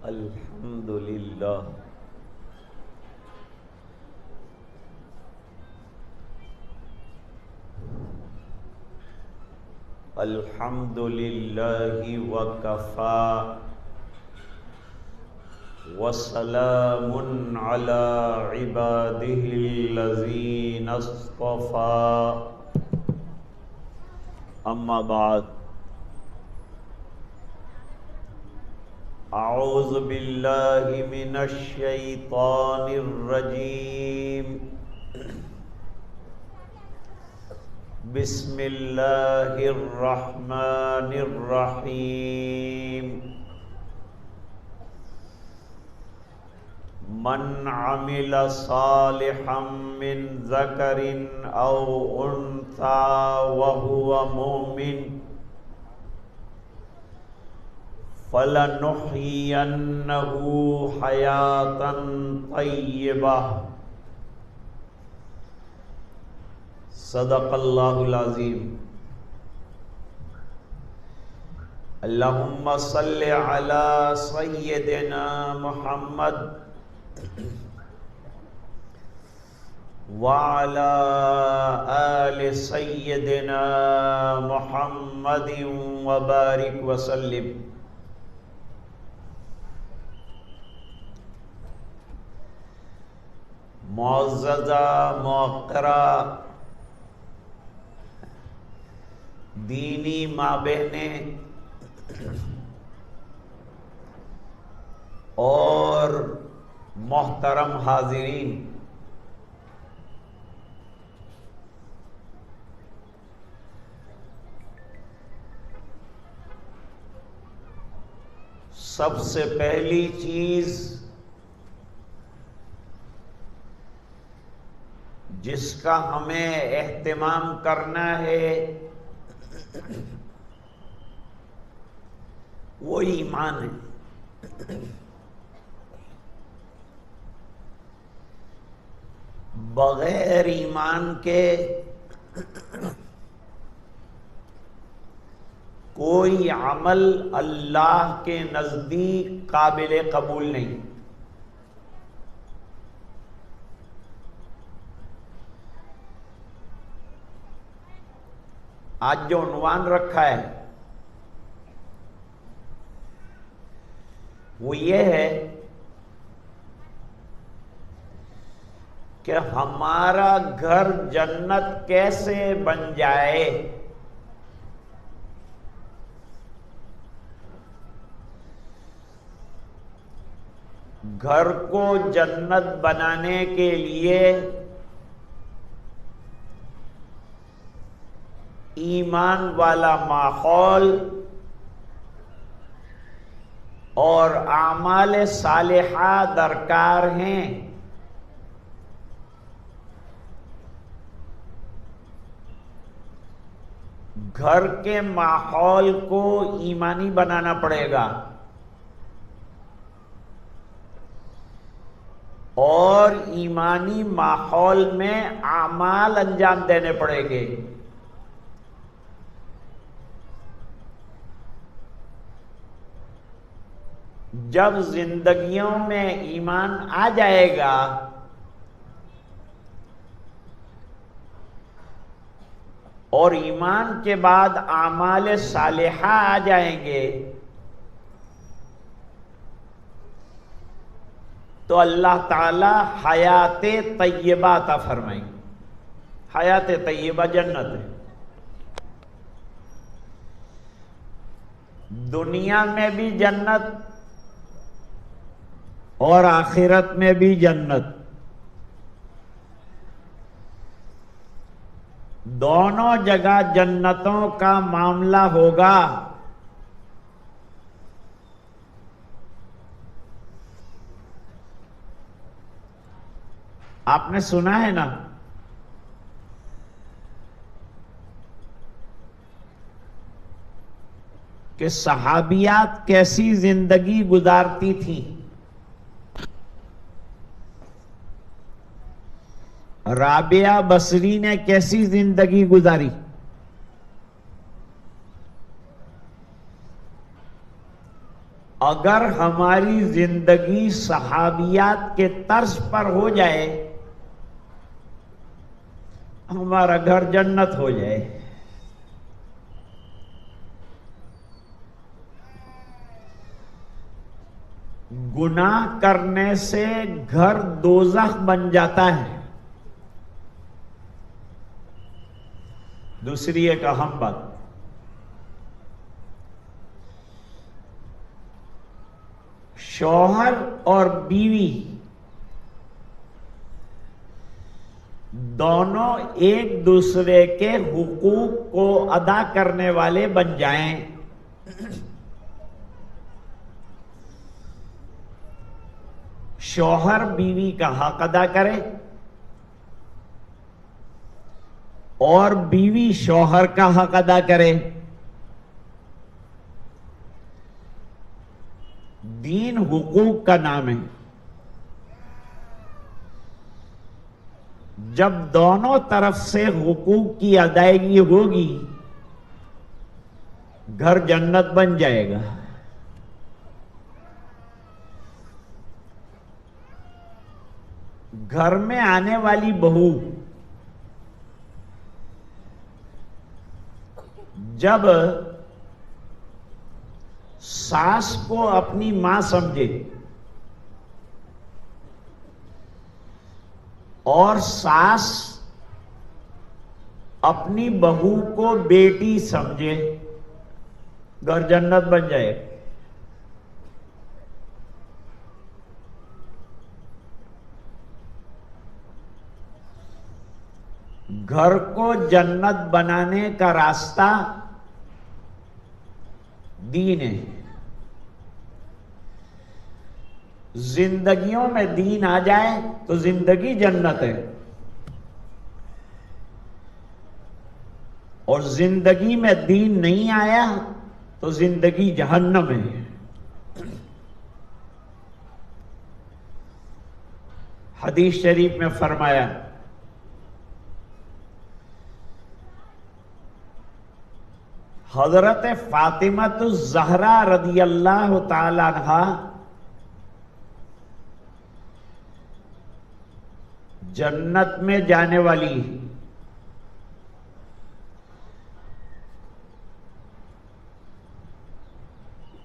الحمد للہ الحمد للہ وکفا وسلام علی عبادہ الذین اصطفیٰ اما بعد اعوذ باللہ من الشیطان الرجیم بسم اللہ الرحمن الرحیم من عمل صالحا من ذکر او انثى وهو مؤمن فَلَنُحْيِيَنَّهُ حَيَاةً طَيِّبَةً صدق اللہ العظیم۔ اللہم صلی علی سیدنا محمد وعلی آل سیدنا محمد وبارک وسلم۔ معززہ موقرہ دینی ماں بہنیں اور محترم حاضرین، سب سے پہلی چیز جس کا ہمیں اہتمام کرنا ہے وہ ایمان ہے۔ بغیر ایمان کے کوئی عمل اللہ کے نزدیک قابل قبول نہیں۔ آج جو عنوان رکھا ہے وہ یہ ہے کہ ہمارا گھر جنت کیسے بن جائے۔ گھر کو جنت بنانے کے لیے ایمان والا ماحول اور اعمال صالحہ درکار ہیں۔ گھر کے ماحول کو ایمانی بنانا پڑے گا اور ایمانی ماحول میں اعمال انجام دینے پڑیں گے۔ جب زندگیوں میں ایمان آ جائے گا اور ایمان کے بعد اعمال صالحہ آ جائیں گے تو اللہ تعالی حیات طیبہ عطا فرمائیں گے۔ حیات طیبہ جنت ہے، دنیا میں بھی جنت اور آخرت میں بھی جنت، دونوں جگہ جنتوں کا معاملہ ہوگا۔ آپ نے سنا ہے نا کہ صحابیات کیسی زندگی گزارتی تھیں۔ رابعہ بصری نے کیسی زندگی گزاری، اگر ہماری زندگی صحابیات کے طرز پر ہو جائے ہمارا گھر جنت ہو جائے. گناہ کرنے سے گھر دوزخ بن جاتا ہے. دوسری ایک اہم بات، شوہر اور بیوی دونوں ایک دوسرے کے حقوق کو ادا کرنے والے بن جائیں. شوہر بیوی کا حق ادا کرے اور بیوی شوہر کا حق ادا کرے. دین حقوق کا نام ہے. جب دونوں طرف سے حقوق کی ادائیگی ہوگی گھر جنت بن جائے گا. گھر میں آنے والی بہو جب ساس کو اپنی ماں سمجھے اور ساس اپنی بہو کو بیٹی سمجھے گھر جنت بن جائے. گھر کو جنت بنانے کا راستہ دین ہے. زندگیوں میں دین آ جائے تو زندگی جنت ہے اور زندگی میں دین نہیں آیا تو زندگی جہنم ہے. حدیث شریف میں فرمایا حضرت فاطمہ الزہرا رضی اللہ تعالی عنہا جنت میں جانے والی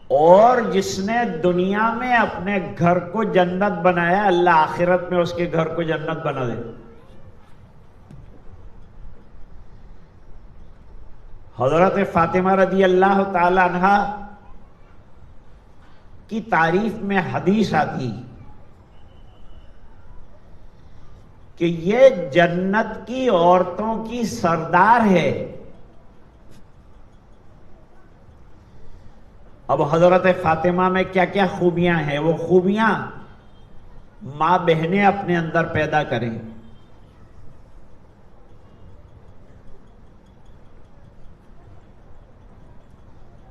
اور جس نے دنیا میں اپنے گھر کو جنت بنایا اللہ آخرت میں اس کے گھر کو جنت بنا دے. حضرت فاطمہ رضی اللہ تعالی عنہا کی تعریف میں حدیث آتی کہ یہ جنت کی عورتوں کی سردار ہے. اب حضرت فاطمہ میں کیا کیا خوبیاں ہیں وہ خوبیاں ماں بہنیں اپنے اندر پیدا کریں.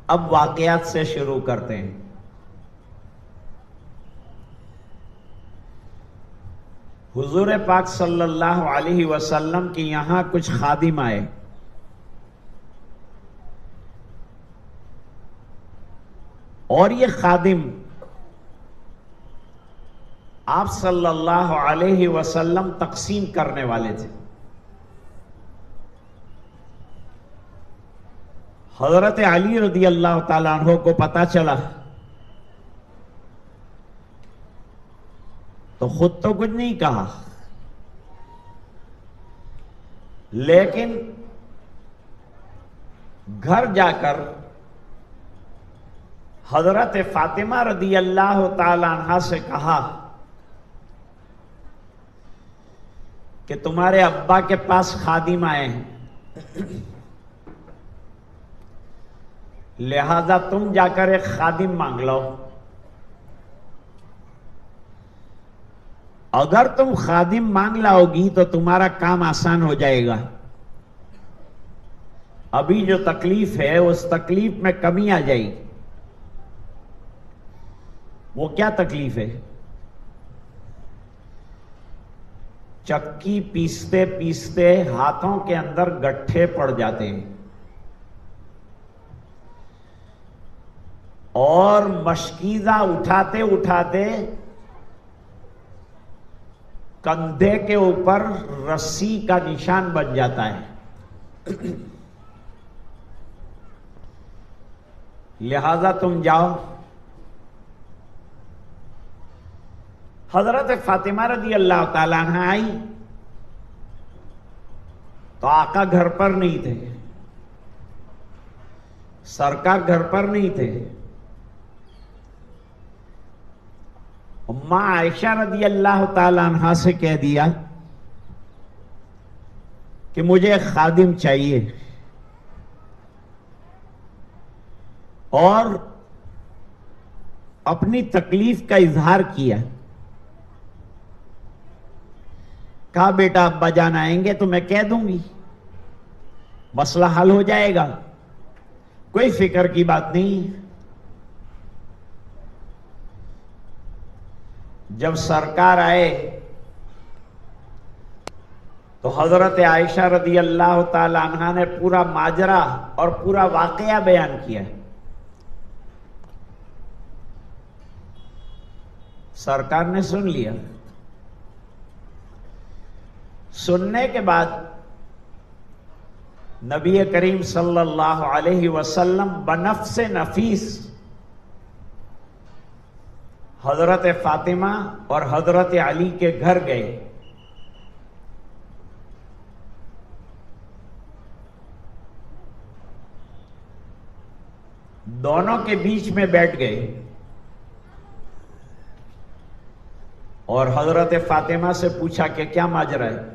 اب واقعات سے شروع کرتے ہیں. حضور پاک صلی اللہ علیہ وسلم کے یہاں کچھ خادم آئے. اور یہ خادم آپ صلی اللہ علیہ وسلم تقسیم کرنے والے تھے. حضرت علی رضی اللہ تعالیٰ عنہ کو پتا چلا تو خود تو کچھ نہیں کہا لیکن گھر جا کر حضرت فاطمہ رضی اللہ تعالی عنہا سے کہا کہ تمہارے ابا کے پاس خادم آئے ہیں لہذا تم جا کر ایک خادم مانگ لو. اگر تم خادم مانگ لاؤ گی تو تمہارا کام آسان ہو جائے گا. ابھی جو تکلیف ہے اس تکلیف میں کمی آ جائے گی. وہ کیا تکلیف ہے؟ چکی پیستے پیستے ہاتھوں کے اندر گٹھے پڑ جاتے ہیں اور مشکیزہ اٹھاتے اٹھاتے کندھے کے اوپر رسی کا نشان بن جاتا ہے. لہذا تم جاؤ. حضرت فاطمہ رضی اللہ تعالیٰ عنہ آئی تو آقا گھر پر نہیں تھے، سرکار گھر پر نہیں تھے. اماں عائشہ رضی اللہ تعالیٰ عنہ سے کہہ دیا کہ مجھے ایک خادم چاہیے، اور اپنی تکلیف کا اظہار کیا. کہا بیٹا ابا جان آئیں گے تو میں کہہ دوں گی، مسئلہ حل ہو جائے گا، کوئی فکر کی بات نہیں. جب سرکار آئے تو حضرت عائشہ رضی اللہ تعالی عنہا نے پورا ماجرا اور پورا واقعہ بیان کیا. سرکار نے سن لیا. سننے کے بعد نبی کریم صلی اللہ علیہ وسلم بنفس نفیس حضرت فاطمہ اور حضرت علی کے گھر گئے. دونوں کے بیچ میں بیٹھ گئے اور حضرت فاطمہ سے پوچھا کہ کیا ماجرا ہے.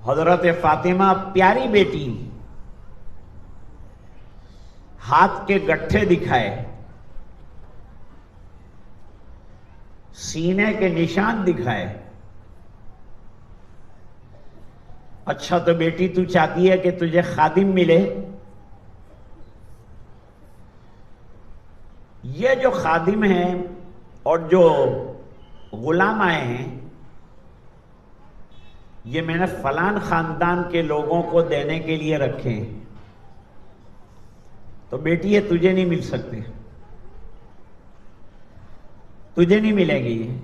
حضرت فاطمہ پیاری بیٹی ہاتھ کے گٹھے دکھائے، سینے کے نشان دکھائے. اچھا تو بیٹی تو چاہتی ہے کہ تجھے خادم ملے. یہ جو خادم ہیں اور جو غلام آئے ہیں یہ میں نے فلان خاندان کے لوگوں کو دینے کے لیے رکھے ہیں، تو بیٹی یہ تجھے نہیں مل سکتے، تجھے نہیں ملے گی.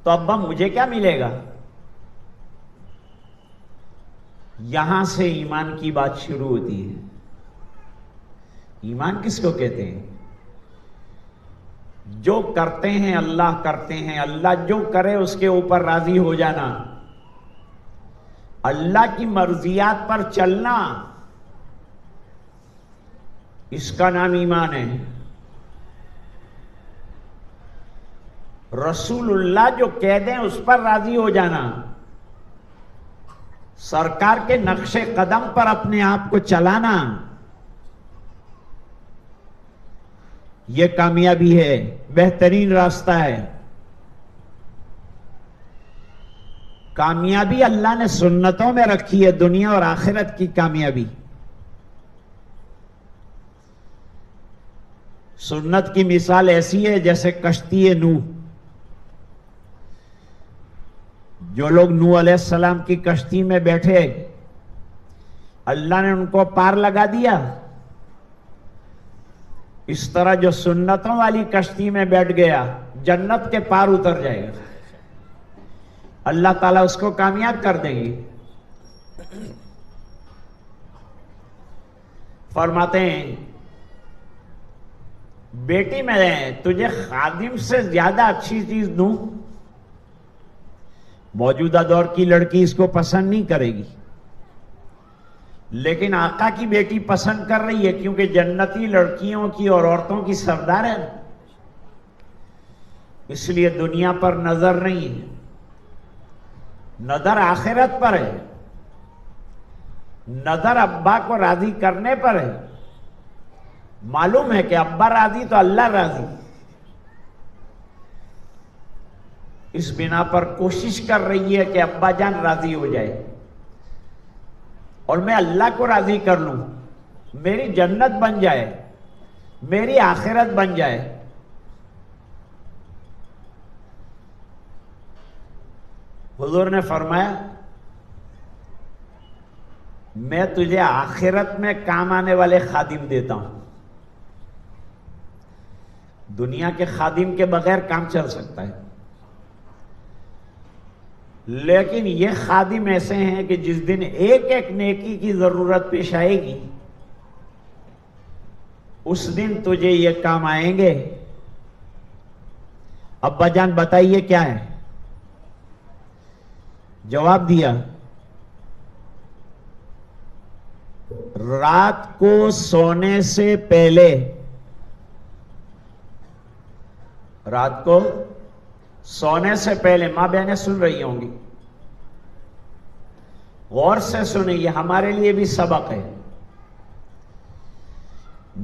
تو ابا مجھے کیا ملے گا؟ یہاں سے ایمان کی بات شروع ہوتی ہے. ایمان کس کو کہتے ہیں؟ جو کرتے ہیں اللہ کرتے ہیں، اللہ جو کرے اس کے اوپر راضی ہو جانا، اللہ کی مرضیات پر چلنا، اس کا نام ایمان ہے. رسول اللہ جو کہہ دیں اس پر راضی ہو جانا، سرکار کے نقش قدم پر اپنے آپ کو چلانا، یہ کامیابی ہے، بہترین راستہ ہے. کامیابی اللہ نے سنتوں میں رکھی ہے، دنیا اور آخرت کی کامیابی. سنت کی مثال ایسی ہے جیسے کشتی نوح. جو لوگ نوح علیہ السلام کی کشتی میں بیٹھے، اللہ نے ان کو پار لگا دیا. اس طرح جو سنتوں والی کشتی میں بیٹھ گیا جنت کے پار اتر جائے گا، اللہ تعالیٰ اس کو کامیاب کر دیں گے. فرماتے ہیں بیٹی میں تجھے خادم سے زیادہ اچھی چیز دوں. موجودہ دور کی لڑکی اس کو پسند نہیں کرے گی، لیکن آقا کی بیٹی پسند کر رہی ہے کیونکہ جنتی لڑکیوں کی اور عورتوں کی سردار ہے. اس لیے دنیا پر نظر نہیں ہے، نظر آخرت پر ہے، نظر ابا کو راضی کرنے پر ہے. معلوم ہے کہ ابا راضی تو اللہ راضی. اس بنا پر کوشش کر رہی ہے کہ ابا جان راضی ہو جائے اور میں اللہ کو راضی کر لوں، میری جنت بن جائے، میری آخرت بن جائے. حضور نے فرمایا میں تجھے آخرت میں کام آنے والے خادم دیتا ہوں. دنیا کے خادم کے بغیر کام چل سکتا ہے، لیکن یہ خادم ایسے ہیں کہ جس دن ایک ایک نیکی کی ضرورت پیش آئے گی اس دن تجھے یہ کام آئیں گے. ابا جان بتائیے کیا ہے؟ جواب دیا، رات کو سونے سے پہلے، رات کو سونے سے پہلے، ماں بہنیں سن رہی ہوں گی، غور سے سنیں، یہ ہمارے لیے بھی سبق ہے.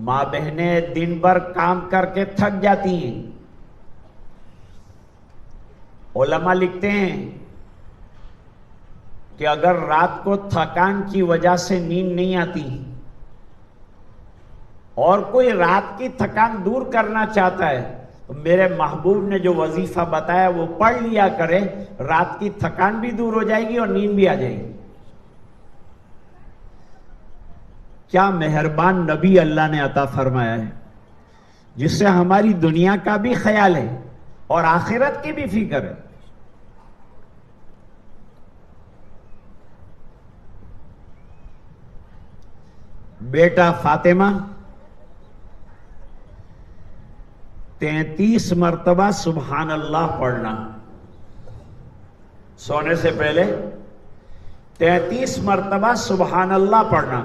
ماں بہنیں دن بھر کام کر کے تھک جاتی ہیں. علماء لکھتے ہیں کہ اگر رات کو تھکان کی وجہ سے نیند نہیں آتی اور کوئی رات کی تھکان دور کرنا چاہتا ہے تو میرے محبوب نے جو وظیفہ بتایا وہ پڑھ لیا کرے، رات کی تھکان بھی دور ہو جائے گی اور نیند بھی آ جائے گی. کیا مہربان نبی اللہ نے عطا فرمایا ہے، جس سے ہماری دنیا کا بھی خیال ہے اور آخرت کی بھی فکر ہے. بیٹا فاطمہ 33 مرتبہ سبحان اللہ پڑھنا، سونے سے پہلے 33 مرتبہ سبحان اللہ پڑھنا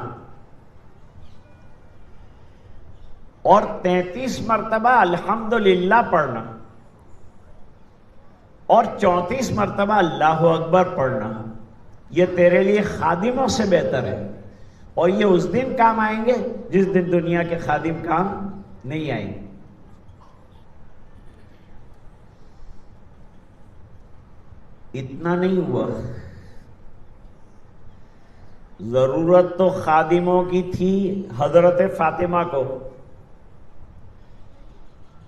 اور 33 مرتبہ الحمدللہ پڑھنا اور 34 مرتبہ اللہ اکبر پڑھنا. یہ تیرے لیے خادموں سے بہتر ہے اور یہ اس دن کام آئیں گے جس دن دنیا کے خادم کام نہیں آئیں گے. اتنا نہیں ہوا، ضرورت تو خادموں کی تھی حضرت فاطمہ کو،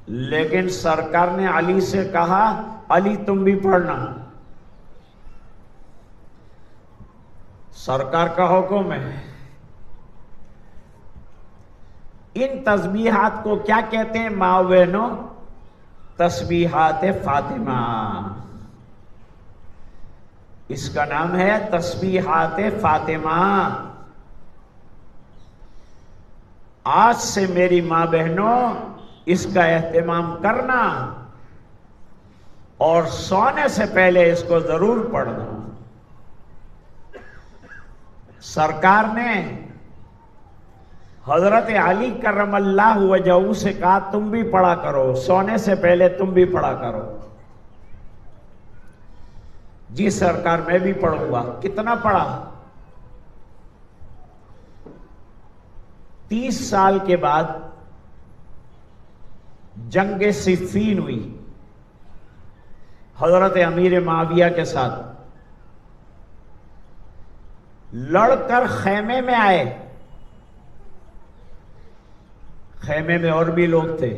لیکن سرکار نے علی سے کہا علی تم بھی پڑھنا. سرکار کا حکم ہے. ان تسبیحات کو کیا کہتے ہیں ماں بہنوں؟ تسبیحات فاطمہ. اس کا نام ہے تسبیحات فاطمہ. آج سے میری ماں بہنوں اس کا اہتمام کرنا اور سونے سے پہلے اس کو ضرور پڑھنا. سرکار نے حضرت علی کرم اللہ وجہہ سے کہا تم بھی پڑھا کرو، سونے سے پہلے تم بھی پڑھا کرو. جی سرکار میں بھی پڑھوں گا. کتنا پڑھا؟ 30 سال کے بعد جنگ صفین ہوئی حضرت امیر معاویہ کے ساتھ. لڑ کر خیمے میں آئے، خیمے میں اور بھی لوگ تھے،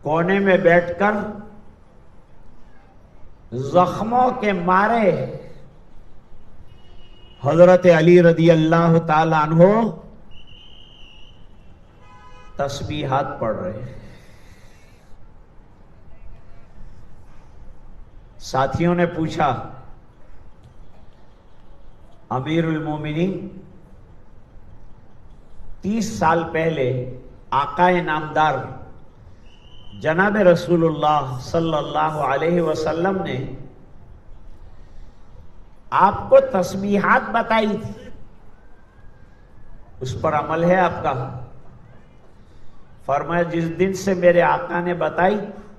کونے میں بیٹھ کر زخموں کے مارے حضرت علی رضی اللہ تعالی عنہ تسبیحات پڑھ رہے ہیں. ساتھیوں نے پوچھا امیر المومنین 30 سال پہلے آقا نامدار جناب رسول اللہ صلی اللہ علیہ وسلم نے آپ کو تسبیحات بتائی تھی، اس پر عمل ہے آپ کا؟ فرمایا جس دن سے میرے آقا نے بتائی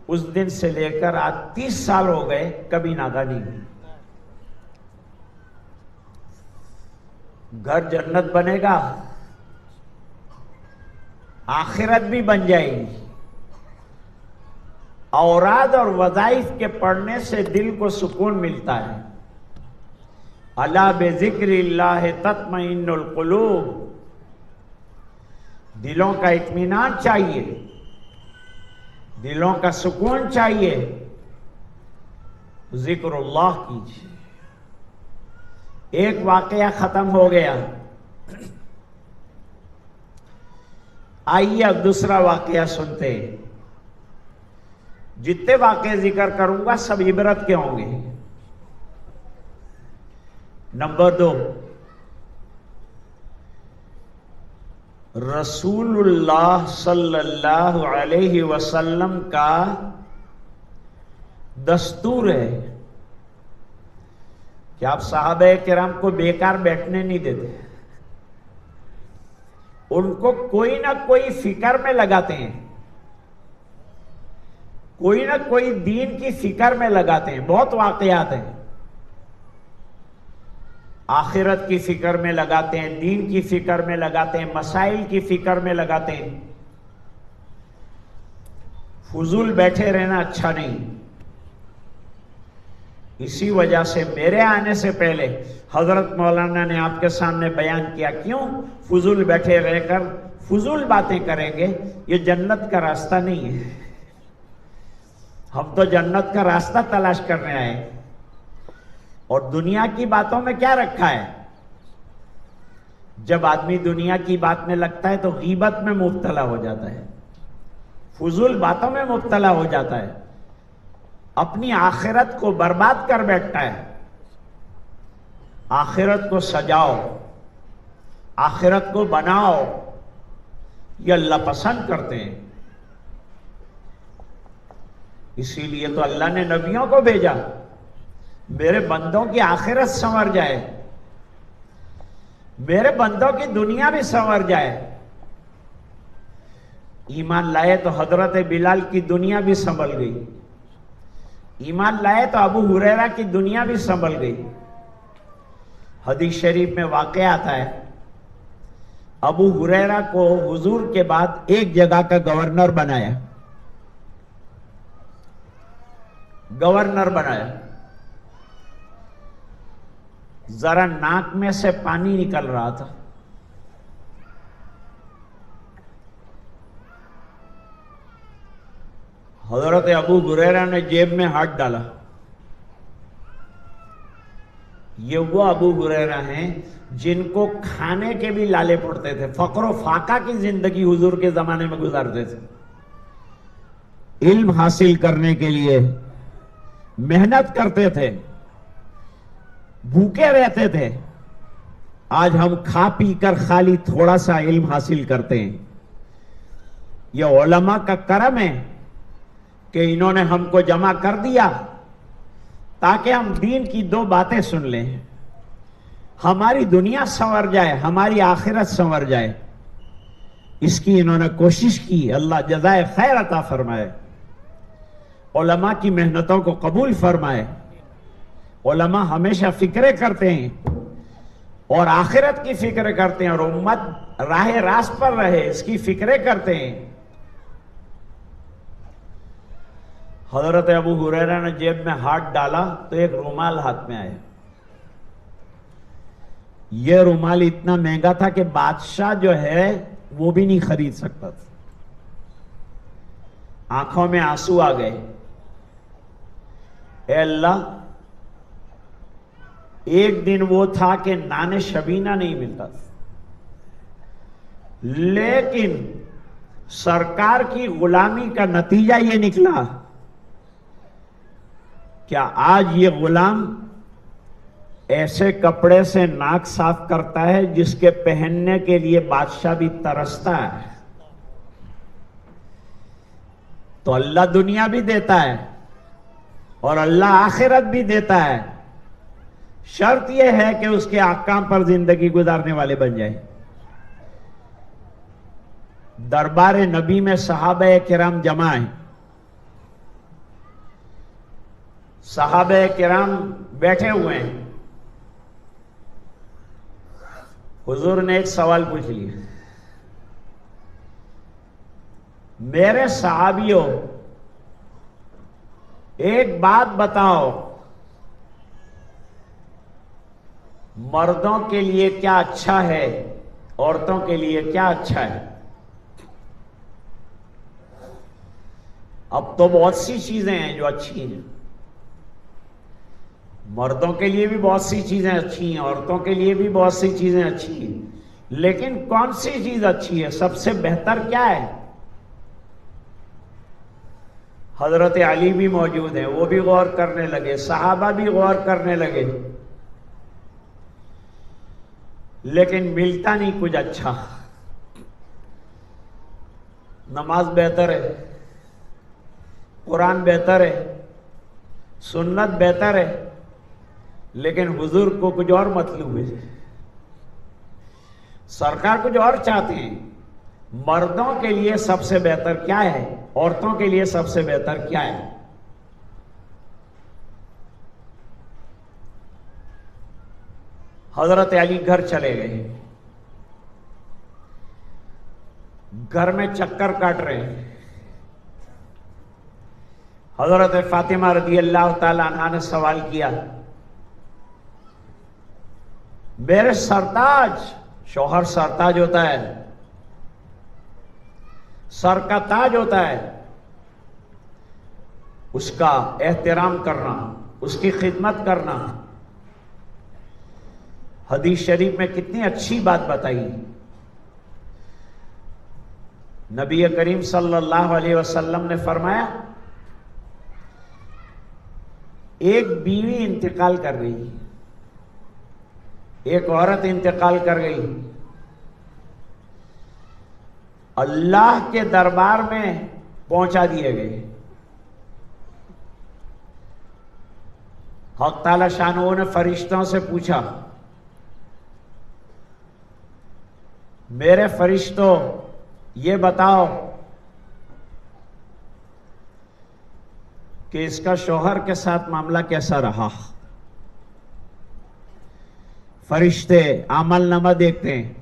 اس دن سے لے کر آج 30 سال ہو گئے، کبھی ناگانی ہوئی. گھر جنت بنے گا، آخرت بھی بن جائے گی. اوراد اور وظائف کے پڑھنے سے دل کو سکون ملتا ہے. الا بذکر اللہ تطمئن القلوب. دلوں کا اطمینان چاہیے، دلوں کا سکون چاہیے. ذکر اللہ کیجیے. ایک واقعہ ختم ہو گیا. آئیے اب دوسرا واقعہ سنتے ہیں. جتنے واقعے ذکر کروں گا سب عبرت کے ہوں گے. نمبر 2، رسول اللہ صلی اللہ علیہ وسلم کا دستور ہے کہ آپ صحابہ کرام کو بیکار بیٹھنے نہیں دیتے. ان کو کوئی نہ کوئی فکر میں لگاتے ہیں، کوئی نہ کوئی دین کی فکر میں لگاتے ہیں. بہت واقعات ہیں. آخرت کی فکر میں لگاتے ہیں، دین کی فکر میں لگاتے ہیں، مسائل کی فکر میں لگاتے ہیں. فضول بیٹھے رہنا اچھا نہیں. اسی وجہ سے میرے آنے سے پہلے حضرت مولانا نے آپ کے سامنے بیان کیا، کیوں فضول بیٹھے رہ کر فضول باتیں کریں گے؟ یہ جنت کا راستہ نہیں ہے. ہم تو جنت کا راستہ تلاش کرنے آئے. اور دنیا کی باتوں میں کیا رکھا ہے؟ جب آدمی دنیا کی بات میں لگتا ہے تو غیبت میں مبتلا ہو جاتا ہے، فضول باتوں میں مبتلا ہو جاتا ہے، اپنی آخرت کو برباد کر بیٹھتا ہے. آخرت کو سجاؤ، آخرت کو بناؤ، یہ اللہ پسند کرتے ہیں. اسی لیے تو اللہ نے نبیوں کو بھیجا، میرے بندوں کی آخرت سنور جائے، میرے بندوں کی دنیا بھی سنور جائے. ایمان لائے تو حضرت بلال کی دنیا بھی سنبھل گئی، ایمان لائے تو ابو ہریرہ کی دنیا بھی سنبھل گئی. حدیث شریف میں واقعہ آتا ہے، ابو ہریرہ کو حضور کے بعد ایک جگہ کا گورنر بنایا، گورنر بنایا. ذرا ناک میں سے پانی نکل رہا تھا. حضرت ابو ہریرہ نے جیب میں ہاتھ ڈالا. یہ وہ ابو ہریرہ ہیں جن کو کھانے کے بھی لالے پڑتے تھے، فقر و فاقہ کی زندگی حضور کے زمانے میں گزارتے تھے. علم حاصل کرنے کے لیے محنت کرتے تھے، بھوکے رہتے تھے. آج ہم کھا پی کر خالی تھوڑا سا علم حاصل کرتے ہیں. یہ علماء کا کرم ہے کہ انہوں نے ہم کو جمع کر دیا تاکہ ہم دین کی 2 باتیں سن لیں، ہماری دنیا سنور جائے، ہماری آخرت سنور جائے. اس کی انہوں نے کوشش کی. اللہ جزائے خیر عطا فرمائے، علماء کی محنتوں کو قبول فرمائے. علماء ہمیشہ فکرے کرتے ہیں اور آخرت کی فکر کرتے ہیں، اور امت راہ راست پر رہے اس کی فکرے کرتے ہیں. حضرت ابو ہریرہ نے جیب میں ہاتھ ڈالا تو ایک رومال ہاتھ میں آیا. یہ رومال اتنا مہنگا تھا کہ بادشاہ جو ہے وہ بھی نہیں خرید سکتا تھا. آنکھوں میں آنسو آ گئے. اے اللہ، ایک دن وہ تھا کہ نان شبینہ نہیں ملتا تھا، لیکن سرکار کی غلامی کا نتیجہ یہ نکلا. کیا آج یہ غلام ایسے کپڑے سے ناک صاف کرتا ہے جس کے پہننے کے لیے بادشاہ بھی ترستا ہے؟ تو اللہ دنیا بھی دیتا ہے اور اللہ آخرت بھی دیتا ہے. شرط یہ ہے کہ اس کے احکام پر زندگی گزارنے والے بن جائیں. دربار نبی میں صحابہ کرام جمع ہیں. صحابہ کرام بیٹھے ہوئے ہیں. حضور نے ایک سوال پوچھ لیا، میرے صحابیوں ایک بات بتاؤ، مردوں کے لیے کیا اچھا ہے، عورتوں کے لیے کیا اچھا ہے؟ اب تو بہت سی چیزیں ہیں جو اچھی ہیں، مردوں کے لیے بھی بہت سی چیزیں اچھی ہیں، عورتوں کے لیے بھی بہت سی چیزیں اچھی ہیں، لیکن کون سی چیز اچھی ہے؟ سب سے بہتر کیا ہے؟ حضرت علی بھی موجود ہیں، وہ بھی غور کرنے لگے، صحابہ بھی غور کرنے لگے، لیکن ملتا نہیں کچھ اچھا۔ نماز بہتر ہے، قرآن بہتر ہے، سنت بہتر ہے، لیکن حضور کو کچھ اور مطلوب ہے، سرکار کچھ اور چاہتے ہیں۔ مردوں کے لیے سب سے بہتر کیا ہے؟ عورتوں کے لیے سب سے بہتر کیا ہے؟ حضرت علی گھر چلے گئے، گھر میں چکر کاٹ رہے ہیں۔ حضرت فاطمہ رضی اللہ تعالی عنہا نے سوال کیا، میرے سرتاج، شوہر سرتاج ہوتا ہے، سر کا تاج ہوتا ہے، اس کا احترام کرنا، اس کی خدمت کرنا۔ حدیث شریف میں کتنی اچھی بات بتائی، نبی کریم صلی اللہ علیہ وسلم نے فرمایا، ایک بیوی انتقال کر گئی، ایک عورت انتقال کر گئی، اللہ کے دربار میں پہنچا دیے گئے۔ حق تعالی شانہ نے فرشتوں سے پوچھا، میرے فرشتوں یہ بتاؤ کہ اس کا شوہر کے ساتھ معاملہ کیسا رہا؟ فرشتے اعمال نامہ دیکھتے ہیں،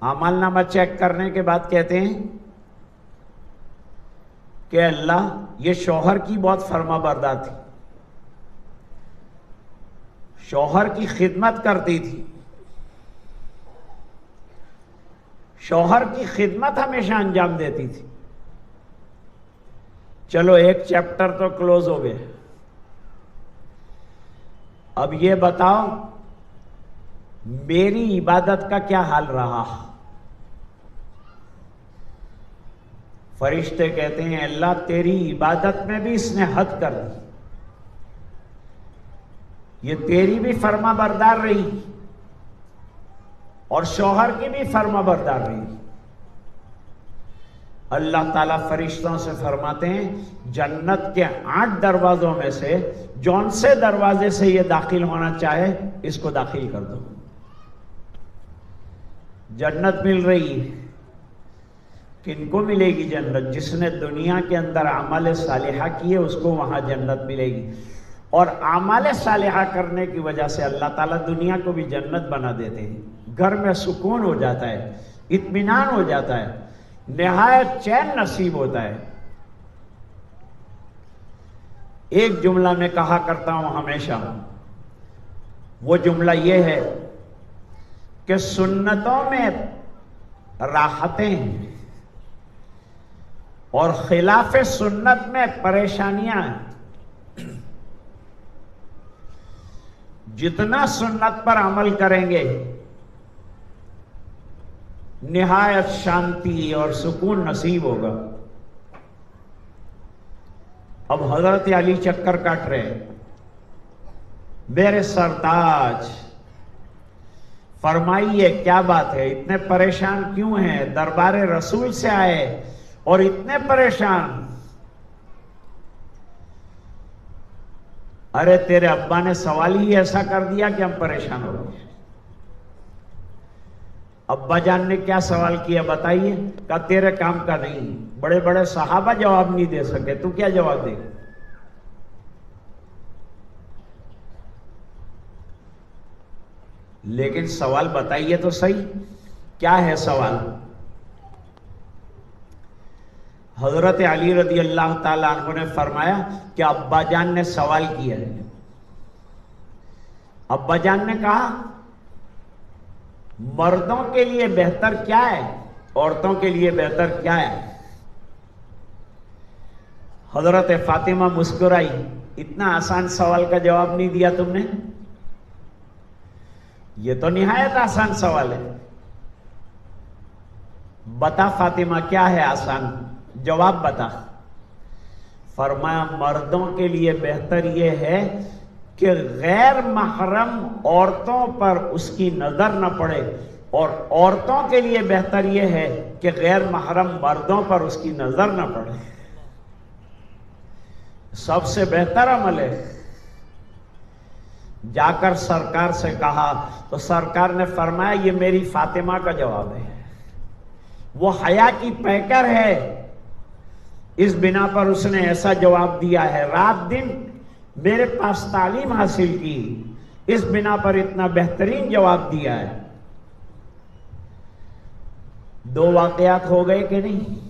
اعمال نامہ چیک کرنے کے بعد کہتے ہیں کہ اللہ، یہ شوہر کی بہت فرما بردار تھی، شوہر کی خدمت کرتی تھی، شوہر کی خدمت ہمیشہ انجام دیتی تھی۔ چلو ایک چیپٹر تو کلوز ہو گئے، اب یہ بتاؤ میری عبادت کا کیا حال رہا؟ فرشتے کہتے ہیں اللہ تیری عبادت میں بھی اس نے حد کر دی، یہ تیری بھی فرما بردار رہی اور شوہر کی بھی فرما بردار رہی۔ اللہ تعالیٰ فرشتوں سے فرماتے ہیں جنت کے 8 دروازوں میں سے جون سے دروازے سے یہ داخل ہونا چاہے اس کو داخل کر دو۔ جنت مل رہی ہے، کن کو ملے گی جنت؟ جس نے دنیا کے اندر اعمال صالحہ کیے اس کو وہاں جنت ملے گی، اور اعمال صالحہ کرنے کی وجہ سے اللہ تعالیٰ دنیا کو بھی جنت بنا دیتے ہیں۔ گھر میں سکون ہو جاتا ہے، اطمینان ہو جاتا ہے، نہایت چین نصیب ہوتا ہے۔ ایک جملہ میں کہا کرتا ہوں ہمیشہ، وہ جملہ یہ ہے کہ سنتوں میں راحتیں ہیں اور خلاف سنت میں پریشانیاں ہیں۔ جتنا سنت پر عمل کریں گے نہایت شانتی اور سکون نصیب ہوگا۔ اب حضرت علی چکر کاٹ رہے، میرے سرتاج فرمائیے کیا بات ہے، اتنے پریشان کیوں ہیں؟ دربار رسول سے آئے اور اتنے پریشان؟ ارے تیرے ابا نے سوال ہی ایسا کر دیا کہ ہم پریشان ہو گئے۔ ابا جان نے کیا سوال کیا بتائیے؟ کہا تیرے کام کا نہیں، بڑے بڑے صحابہ جواب نہیں دے سکے، تو کیا جواب دے گا؟ لیکن سوال بتائیے تو صحیح، کیا ہے سوال؟ حضرت علی رضی اللہ تعالیٰ عنہ نے فرمایا کہ ابا جان نے سوال کیا ہے۔ ابا جان نے کہا مردوں کے لیے بہتر کیا ہے، عورتوں کے لیے بہتر کیا ہے؟ حضرت فاطمہ مسکرائی، اتنا آسان سوال کا جواب نہیں دیا تم نے؟ یہ تو نہایت آسان سوال ہے. بتا فاطمہ کیا ہے آسان؟ جواب بتا. فرمایا مردوں کے لیے بہتر یہ ہے کہ غیر محرم عورتوں پر اس کی نظر نہ پڑے، اور عورتوں کے لیے بہتر یہ ہے کہ غیر محرم مردوں پر اس کی نظر نہ پڑے. سب سے بہتر عمل ہے. جا کر سرکار سے کہا تو سرکار نے فرمایا یہ میری فاطمہ کا جواب ہے. وہ حیا کی پیکر ہے، اس بنا پر اس نے ایسا جواب دیا ہے. رات دن میرے پاس تعلیم حاصل کی، اس بنا پر اتنا بہترین جواب دیا ہے. 2 واقعات ہو گئے کہ نہیں؟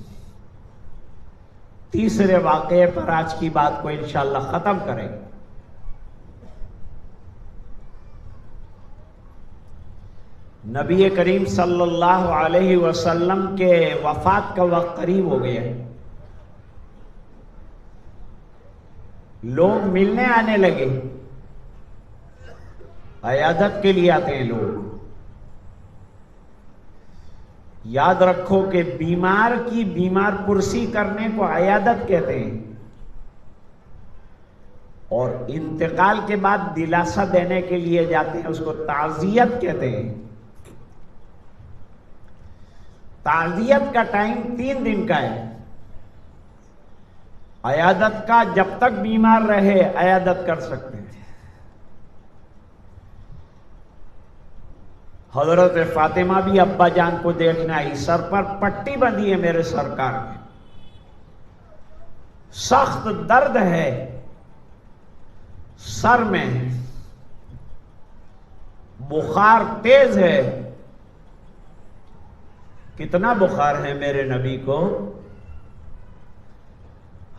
تیسرے واقعے پر آج کی بات کو انشاءاللہ ختم کریں گے. نبی کریم صلی اللہ علیہ وسلم کے وفات کا وقت قریب ہو گیا ہے. لوگ ملنے آنے لگے، عیادت کے لیے آتے ہیں لوگ. یاد رکھو کہ بیمار کی بیمار پرسی کرنے کو عیادت کہتے ہیں، اور انتقال کے بعد دلاسا دینے کے لیے جاتے ہیں، اس کو تعزیت کہتے ہیں. تعزیت کا ٹائم 3 دن کا ہے. عیادت کا جب تک بیمار رہے عیادت کر سکتے ہیں. حضرت فاطمہ بھی ابا جان کو دیکھنے آئی. سر پر پٹی بندھی ہے میرے سرکار نے، سخت درد ہے سر میں، بخار تیز ہے. کتنا بخار ہے میرے نبی کو؟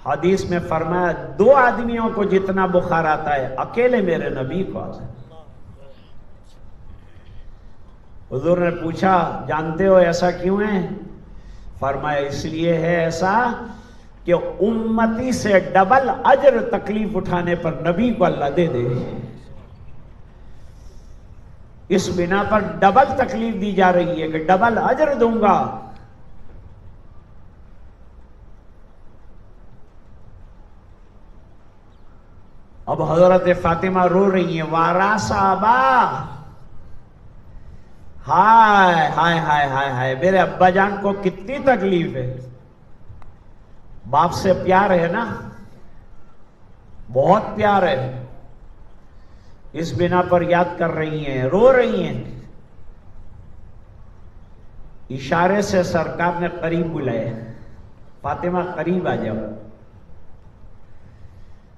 حدیث میں فرمایا 2 آدمیوں کو جتنا بخار آتا ہے اکیلے میرے نبی کو آتا ہے. حضور نے پوچھا جانتے ہو ایسا کیوں ہے؟ فرمایا اس لیے ہے ایسا کہ امتی سے ڈبل اجر تکلیف اٹھانے پر نبی کو اللہ دے دے. اس بنا پر ڈبل تکلیف دی جا رہی ہے کہ ڈبل اجر دوں گا. اب حضرت فاطمہ رو رہی ہیں، وارا صحابہ، ہائے ہائے ہائے ہائے ہائے، میرے ابا جان کو کتنی تکلیف ہے. باپ سے پیار ہے نا، بہت پیار ہے، اس بنا پر یاد کر رہی ہیں، رو رہی ہیں. اشارے سے سرکار نے قریب بلایا، فاطمہ قریب آ جاؤ.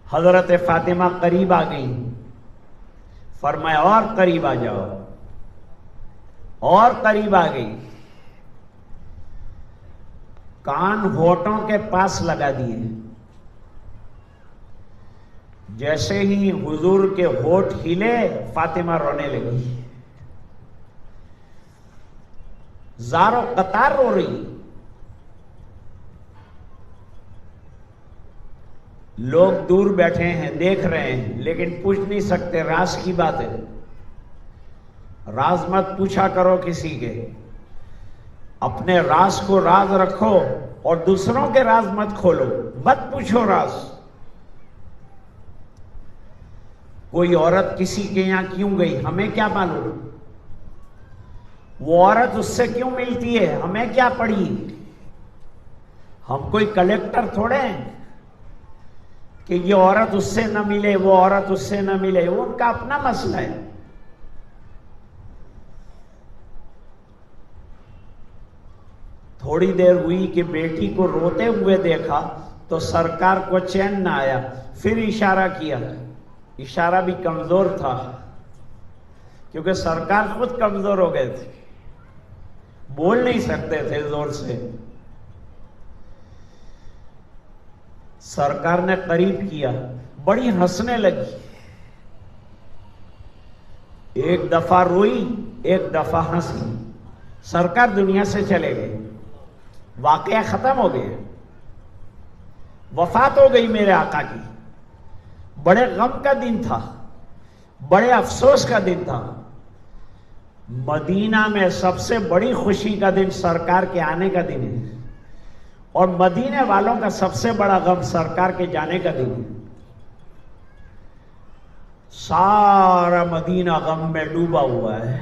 حضرت فاطمہ قریب آ گئی. فرمایا اور قریب آ جاؤ، اور قریب آ گئی. کان ہونٹوں کے پاس لگا دیے. جیسے ہی حضور کے ہونٹ ہلے فاطمہ رونے لگی، زاروں قطار رو رہی. لوگ دور بیٹھے ہیں دیکھ رہے ہیں لیکن پوچھ نہیں سکتے، راز کی بات ہے. راز مت پوچھا کرو کسی کے، اپنے راز کو راز رکھو اور دوسروں کے راز مت کھولو، مت پوچھو راز. کوئی عورت کسی کے یہاں کیوں گئی ہمیں کیا معلوم، وہ عورت اس سے کیوں ملتی ہے ہمیں کیا پڑی. ہم کوئی کلیکٹر تھوڑے ہیں کہ یہ عورت اس سے نہ ملے وہ عورت اس سے نہ ملے، وہ ان کا اپنا مسئلہ ہے. تھوڑی دیر ہوئی کہ بیٹی کو روتے ہوئے دیکھا تو سرکار کو چین نہ آیا، پھر اشارہ کیا. اشارہ بھی کمزور تھا کیونکہ سرکار خود کمزور ہو گئے تھے، بول نہیں سکتے تھے زور سے. سرکار نے قریب کیا، بڑی ہنسنے لگی. ایک دفعہ روئی ایک دفعہ ہنسی. سرکار دنیا سے چلے گئے، واقعہ ختم ہو گیا، وفات ہو گئی میرے آقا کی. بڑے غم کا دن تھا، بڑے افسوس کا دن تھا۔ مدینہ میں سب سے بڑی خوشی کا دن سرکار کے آنے کا دن ہے، اور مدینے والوں کا سب سے بڑا غم سرکار کے جانے کا دن ہے۔ سارا مدینہ غم میں ڈوبا ہوا ہے،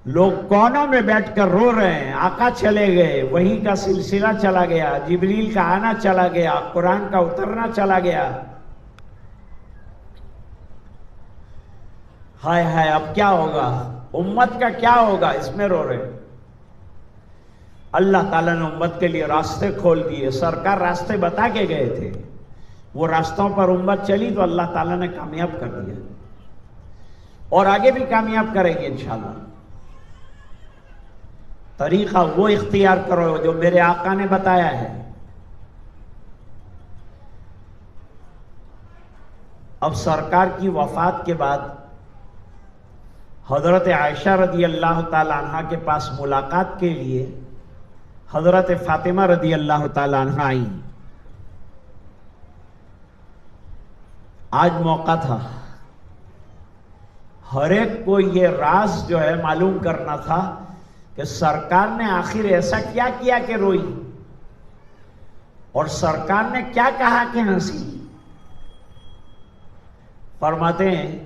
لوگ کونوں میں بیٹھ کر رو رہے ہیں، آقا چلے گئے، وحی کا سلسلہ چلا گیا، جبریل کا آنا چلا گیا، قرآن کا اترنا چلا گیا۔ ہائے ہائے اب کیا ہوگا، امت کا کیا ہوگا، اس میں رو رہے ہیں۔ اللہ تعالیٰ نے امت کے لیے راستے کھول دیے، سرکار راستے بتا کے گئے تھے، وہ راستوں پر امت چلی تو اللہ تعالیٰ نے کامیاب کر دیا، اور آگے بھی کامیاب کریں گے انشاءاللہ۔ طریقہ وہ اختیار کرو جو میرے آقا نے بتایا ہے۔ اب سرکار کی وفات کے بعد حضرت عائشہ رضی اللہ تعالی عنہ کے پاس ملاقات کے لیے حضرت فاطمہ رضی اللہ تعالی عنہ آئی۔ آج موقع تھا، ہر ایک کو یہ راز جو ہے معلوم کرنا تھا کہ سرکار نے آخر ایسا کیا کیا کہ روئی، اور سرکار نے کیا کہا کہ ہنسی۔ فرماتے ہیں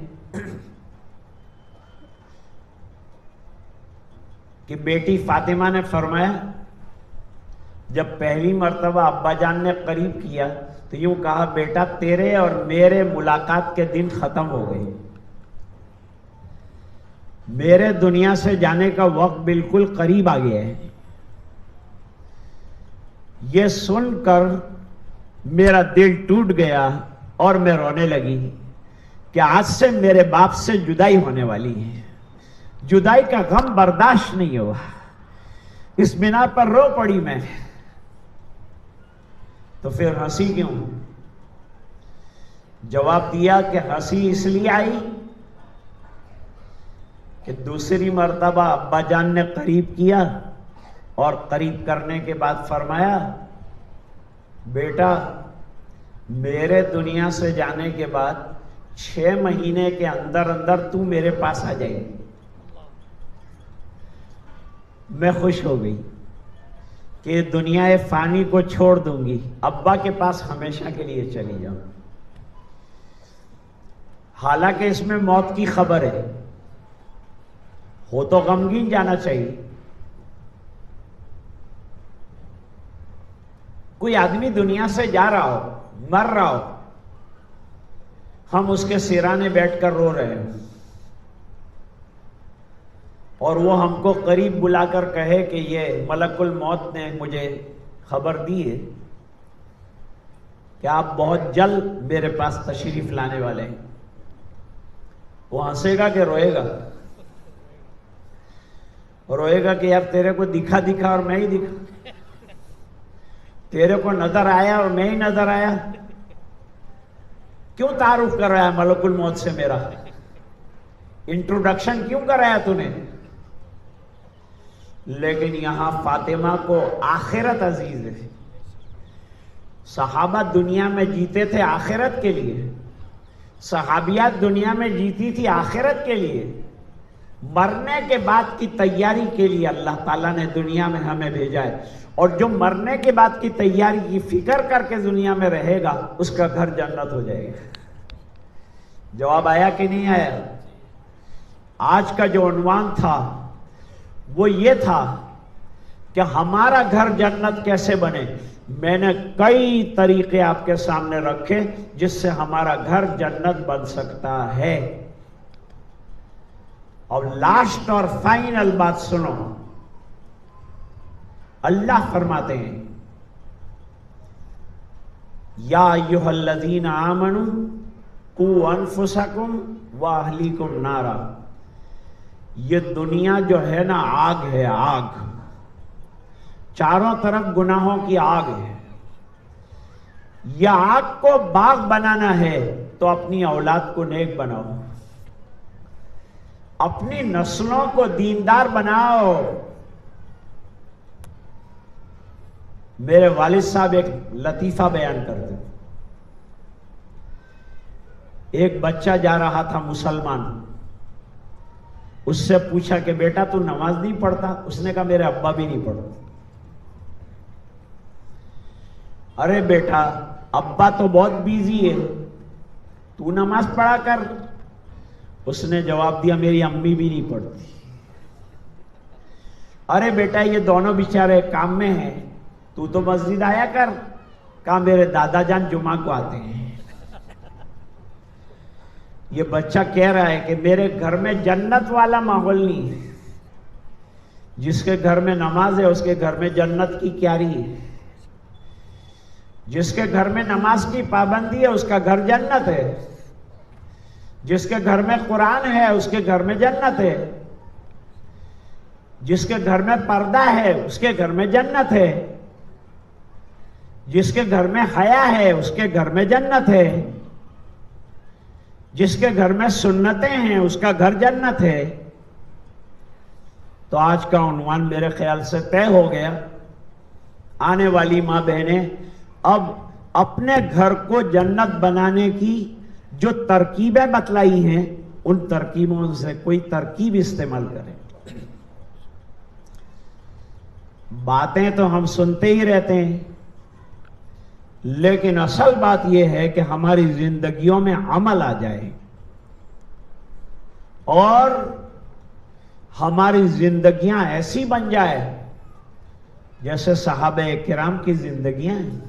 کہ بیٹی فاطمہ نے فرمایا، جب پہلی مرتبہ ابا جان نے قریب کیا تو یوں کہا، بیٹا تیرے اور میرے ملاقات کے دن ختم ہو گئے، میرے دنیا سے جانے کا وقت بالکل قریب آ گیا ہے۔ یہ سن کر میرا دل ٹوٹ گیا اور میں رونے لگی کہ آج سے میرے باپ سے جدائی ہونے والی ہے۔ جدائی کا غم برداشت نہیں ہوا، اس بنا پر رو پڑی میں۔ تو پھر ہنسی کیوں؟ جواب دیا کہ ہنسی اس لیے آئی کہ دوسری مرتبہ ابا جان نے قریب کیا، اور قریب کرنے کے بعد فرمایا، بیٹا میرے دنیا سے جانے کے بعد 6 مہینے کے اندر اندر تو میرے پاس آ جائے۔ میں خوش ہو گئی کہ دنیا فانی کو چھوڑ دوں گی، ابا کے پاس ہمیشہ کے لیے چلی جاؤں۔ حالانکہ اس میں موت کی خبر ہے، ہو تو غمگین جانا چاہیے۔ کوئی آدمی دنیا سے جا رہا ہو، مر رہا ہو، ہم اس کے سرانے بیٹھ کر رو رہے ہیں، اور وہ ہم کو قریب بلا کر کہے کہ یہ ملک الموت نے مجھے خبر دی ہے کہ آپ بہت جلد میرے پاس تشریف لانے والے ہیں، وہ ہنسے گا کہ روئے گا؟ روئے گا کہ یار تیرے کو دکھا اور میں ہی دکھا، تیرے کو نظر آیا اور میں ہی نظر آیا، کیوں تعارف کر رہا ہے ملک الموت سے؟ میرا انٹروڈکشن کیوں کر رہا ہے تو نے؟ لیکن یہاں فاطمہ کو آخرت عزیز ہے۔ صحابہ دنیا میں جیتے تھے آخرت کے لیے، صحابیات دنیا میں جیتی تھی آخرت کے لیے، مرنے کے بعد کی تیاری کے لیے اللہ تعالیٰ نے دنیا میں ہمیں بھیجا ہے، اور جو مرنے کے بعد کی تیاری کی فکر کر کے دنیا میں رہے گا اس کا گھر جنت ہو جائے گا۔ جواب آیا کہ نہیں آیا؟ آج کا جو عنوان تھا وہ یہ تھا کہ ہمارا گھر جنت کیسے بنے۔ میں نے کئی طریقے آپ کے سامنے رکھے جس سے ہمارا گھر جنت بن سکتا ہے۔ اور لاسٹ اور فائنل بات سنو، اللہ فرماتے ہیں، یا ایھا الذین آمنوا قوا انفسکم واہلیکم نارا۔ یہ دنیا جو ہے نا آگ ہے، آگ، چاروں طرف گناہوں کی آگ ہے۔ یہ آگ کو باغ بنانا ہے تو اپنی اولاد کو نیک بناؤ، اپنی نسلوں کو دیندار بناؤ۔ میرے والد صاحب ایک لطیفہ بیان کرتے، ایک بچہ جا رہا تھا مسلمان، اس سے پوچھا کہ بیٹا تو نماز نہیں پڑھتا؟ اس نے کہا میرے ابا بھی نہیں پڑھتے۔ ارے بیٹا ابا تو بہت بیزی ہے، تو نماز پڑھا کر۔ اس نے جواب دیا میری امی بھی نہیں پڑھتی۔ ارے بیٹا یہ دونوں بیچارے کام میں ہیں، تو مسجد آیا کر۔ کہا میرے دادا جان جمعہ کو آتے ہیں۔ یہ بچہ کہہ رہا ہے کہ میرے گھر میں جنت والا ماحول نہیں ہے، جس کے گھر میں نماز ہے اس کے گھر میں جنت کی کیاری ہے، جس کے گھر میں نماز کی پابندی ہے اس کا گھر جنت ہے، جس کے گھر میں قرآن ہے اس کے گھر میں جنت ہے، جس کے گھر میں پردہ ہے اس کے گھر میں جنت ہے، جس کے گھر میں حیا ہے اس کے گھر میں جنت ہے، جس کے گھر میں سنتیں ہیں اس کا گھر جنت ہے۔ تو آج کا عنوان میرے خیال سے طے ہو گیا۔ آنے والی ماں بہنیں اب اپنے گھر کو جنت بنانے کی جو ترکیبیں بتلائی ہیں ان ترکیبوں سے کوئی ترکیب استعمال کریں۔ باتیں تو ہم سنتے ہی رہتے ہیں، لیکن اصل بات یہ ہے کہ ہماری زندگیوں میں عمل آ جائے اور ہماری زندگیاں ایسی بن جائے جیسے صحابہ کرام کی زندگیاں ہیں،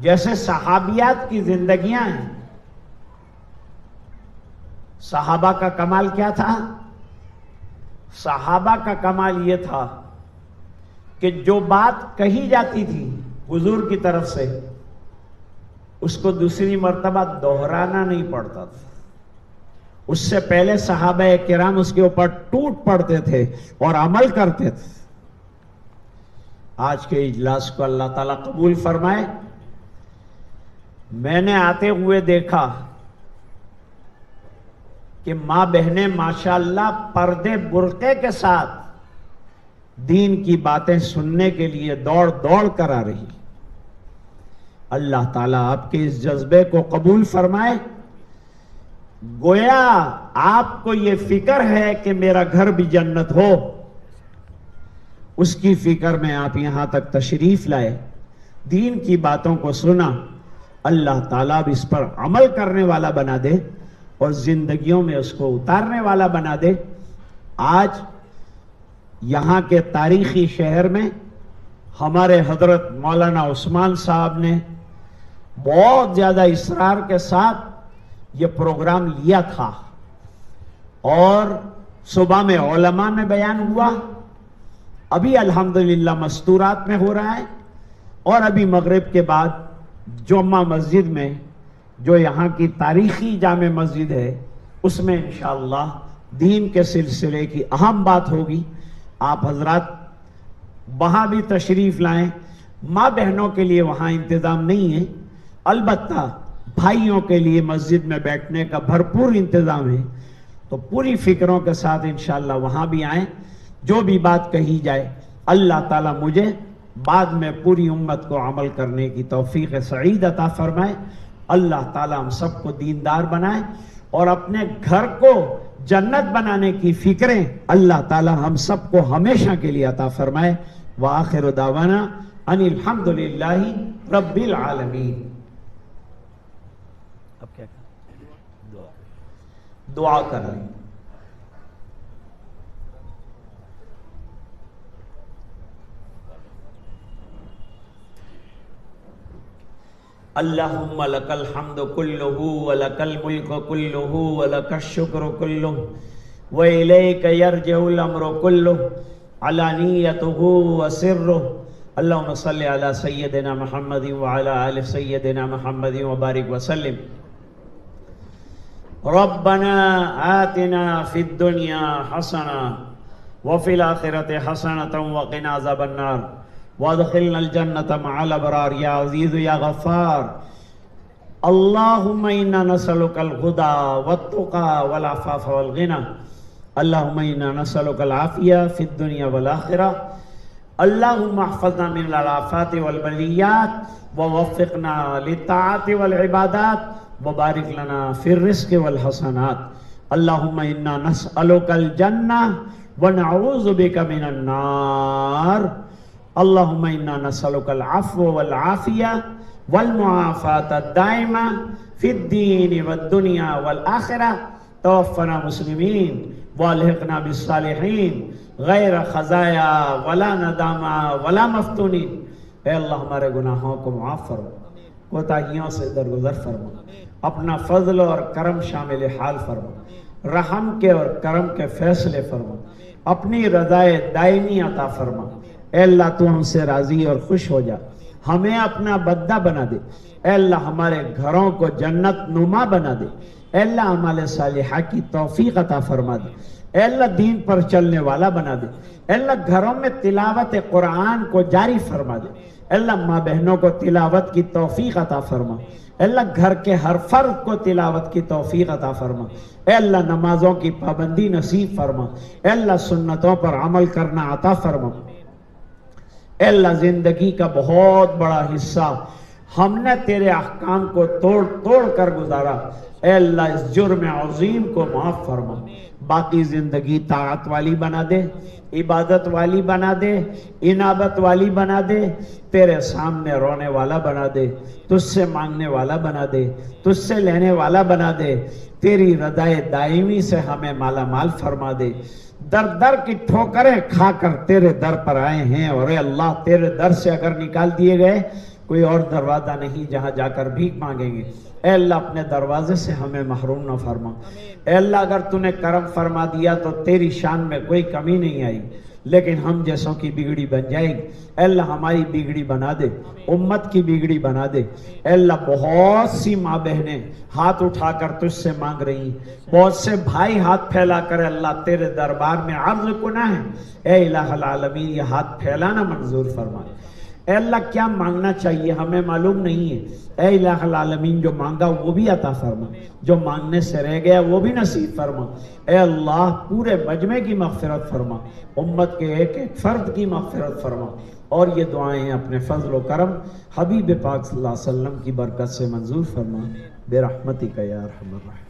جیسے صحابیات کی زندگیاں ہیں۔ صحابہ کا کمال کیا تھا؟ صحابہ کا کمال یہ تھا کہ جو بات کہی جاتی تھی حضور کی طرف سے اس کو دوسری مرتبہ دہرانا نہیں پڑتا تھا۔ اس سے پہلے صحابہ کرام اس کے اوپر ٹوٹ پڑتے تھے اور عمل کرتے تھے۔ آج کے اجلاس کو اللہ تعالیٰ قبول فرمائے۔ میں نے آتے ہوئے دیکھا کہ ماں بہنیں ماشاءاللہ پردے برقعے کے ساتھ دین کی باتیں سننے کے لیے دوڑ دوڑ کر آ رہی۔ اللہ تعالیٰ آپ کے اس جذبے کو قبول فرمائے۔ گویا آپ کو یہ فکر ہے کہ میرا گھر بھی جنت ہو، اس کی فکر میں آپ یہاں تک تشریف لائے، دین کی باتوں کو سنا۔ اللہ تعالیٰ بھی اس پر عمل کرنے والا بنا دے اور زندگیوں میں اس کو اتارنے والا بنا دے۔ آج یہاں کے تاریخی شہر میں ہمارے حضرت مولانا عثمان صاحب نے بہت زیادہ اصرار کے ساتھ یہ پروگرام لیا تھا، اور صبح میں علماء میں بیان ہوا، ابھی الحمدللہ مستورات میں ہو رہا ہے، اور ابھی مغرب کے بعد جمعہ مسجد میں جو یہاں کی تاریخی جامع مسجد ہے اس میں انشاءاللہ دین کے سلسلے کی اہم بات ہوگی۔ آپ حضرات وہاں بھی تشریف لائیں۔ ماں بہنوں کے لیے وہاں انتظام نہیں ہے، البتہ بھائیوں کے لیے مسجد میں بیٹھنے کا بھرپور انتظام ہے، تو پوری فکروں کے ساتھ انشاءاللہ وہاں بھی آئیں۔ جو بھی بات کہی جائے اللہ تعالیٰ مجھے بعد میں پوری امت کو عمل کرنے کی توفیق سعید عطا فرمائے۔ اللہ تعالیٰ ہم سب کو دیندار بنائے اور اپنے گھر کو جنت بنانے کی فکریں اللہ تعالیٰ ہم سب کو ہمیشہ کے لیے عطا فرمائے۔ وآخر دعوانا ان الحمدللہ رب العالمین۔ اب کیا دعا کر رہے ہیں۔ اللہم لک الحمد کلہ ولک الملک کلہ ولک الشکر کلہ وإلیک یرجع الامر کلہ علانیتہ وسرہ۔ اللہم صلی علی سیدنا محمد وعلی آل سیدنا محمد وبارک وسلم۔ ربنا آتنا فی الدنیا حسنہ وفی الآخرۃ حسنۃ وقنا عذاب النار وادخلنا الجنة مع الابرار یا عزیز یا غفار۔ اللہم انا نسألک الہدى والتقى والعفاف والغنى۔ اللہم انا نسألک العافیہ فی الدنیا والآخرہ۔ اللہم احفظنا من الآفات والبلیات ووفقنا للطاعات والعبادات وبارک لنا فی الرزق والحسنات اللہم انا نسألک الجنہ ونعوذ بک من النار اللہم انا نسألک العفو والعافیہ والمعافاة الدائمہ فی الدین والدنیا والآخرہ توفنا مسلمین والحقنا بالصالحین غیر خزایا ولا ندامہ ولا مفتونین۔ اے اللہ ہمارے گناہوں کو معاف فرما، کوتاہیوں سے درگزر فرما، اپنا فضل اور کرم شامل حال فرما، رحم کے اور کرم کے فیصلے فرما، اپنی رضائے دائمی عطا فرما۔ اے اللہ تو ہم سے راضی اور خوش ہو جا، ہمیں اپنا بندہ بنا دے۔ اے اللہ ہمارے گھروں کو جنت نما بنا دے۔ اے اللہ اعمال صالحہ کی توفیق عطا فرما دے۔ اے اللہ دین پر چلنے والا بنا دے۔ اے اللہ گھروں میں تلاوت قرآن کو جاری فرما دے۔ اے اللہ ماں بہنوں کو تلاوت کی توفیق عطا فرما۔ اے اللہ گھر کے ہر فرد کو تلاوت کی توفیق عطا فرما۔ اے اللہ نمازوں کی پابندی نصیب فرما۔ اے اللہ سنتوں پر عمل کرنا عطا فرما۔ اے اللہ زندگی کا بہت بڑا حصہ ہم نے تیرے احکام کو توڑ توڑ کر گزارا۔ اے اللہ اس جرم عظیم کو معاف فرما، باقی زندگی طاعت والی بنا دے، عبادت والی بنا دے، انابت والی بنا دے، تیرے سامنے رونے والا بنا دے، تجھ سے مانگنے والا بنا دے، تجھ سے لینے والا بنا دے، تیری رضائے دائمی سے ہمیں مالا مال فرما دے۔ در در کی ٹھوکریں کھا کر تیرے در پر آئے ہیں، اور اے اللہ تیرے در سے اگر نکال دیے گئے کوئی اور دروازہ نہیں جہاں جا کر بھیک مانگیں گے۔ اے اللہ اپنے دروازے سے ہمیں محروم نہ فرما۔ اے اللہ اگر تو نے کرم فرما دیا تو تیری شان میں کوئی کمی نہیں آئی، لیکن ہم جیسوں کی بگڑی بن جائے گی۔ اے اللہ ہماری بگڑی بنا دے، امت کی بگڑی بنا دے۔ اے اللہ بہت سی ماں بہنیں ہاتھ اٹھا کر تجھ سے مانگ رہی ہیں، بہت سے بھائی ہاتھ پھیلا کر اللہ تیرے دربار میں عرض کنا ہے۔ اے الہ العالمین یہ ہاتھ پھیلانا منظور فرما۔ اے اللہ کیا مانگنا چاہیے ہمیں معلوم نہیں ہے، اے الہ العالمین جو مانگا وہ بھی عطا فرما، جو مانگنے سے رہ گیا وہ بھی نصیب فرما۔ اے اللہ پورے مجمع کی مغفرت فرما، امت کے ایک ایک فرد کی مغفرت فرما، اور یہ دعائیں اپنے فضل و کرم حبیب پاک صلی اللہ علیہ وسلم کی برکت سے منظور فرما، برحمتک یا ارحم الراحمین۔